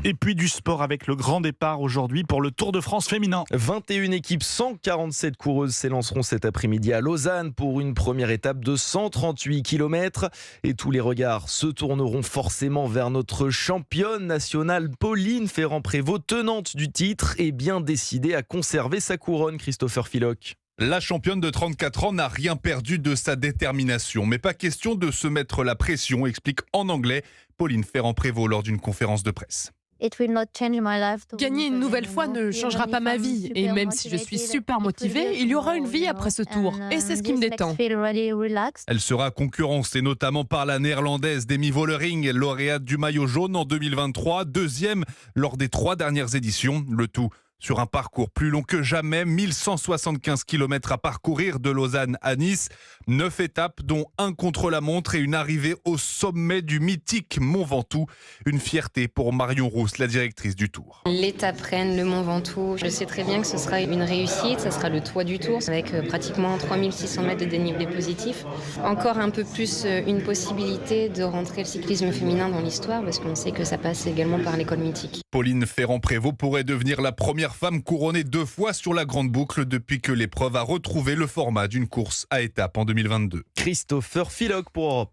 Et puis du sport avec le grand départ aujourd'hui pour le Tour de France féminin. 21 équipes, 147 coureuses s'élanceront cet après-midi à Lausanne pour une première étape de 138 km. Et tous les regards se tourneront forcément vers notre championne nationale Pauline Ferrand-Prévot, tenante du titre et bien décidée à conserver sa couronne, Christopher Philoc. La championne de 34 ans n'a rien perdu de sa détermination. Mais pas question de se mettre la pression, explique en anglais Pauline Ferrand-Prévot lors d'une conférence de presse. Gagner une nouvelle fois ne changera pas ma vie. Et même si je suis super motivée, il y aura une vie après ce tour. Et c'est ce qui me détend. Elle sera concurrencée notamment par la néerlandaise Demi Vollering, lauréate du maillot jaune en 2023, deuxième lors des 3 dernières éditions. Le tout sur un parcours plus long que jamais, 1175 km à parcourir de Lausanne à Nice. 9 étapes, dont un contre-la-montre et une arrivée au sommet du mythique Mont Ventoux. Une fierté pour Marion Rousse, la directrice du Tour. L'étape reine, le Mont Ventoux, je sais très bien que ce sera une réussite. Ça sera le toit du Tour avec pratiquement 3600 mètres de dénivelé positif. Encore un peu plus une possibilité de rentrer le cyclisme féminin dans l'histoire parce qu'on sait que ça passe également par l'école mythique. Pauline Ferrand-Prévot pourrait devenir la première femme couronnée 2 fois sur la grande boucle depuis que l'épreuve a retrouvé le format d'une course à étapes en 2022. Christopher Philoc pour Europe 1.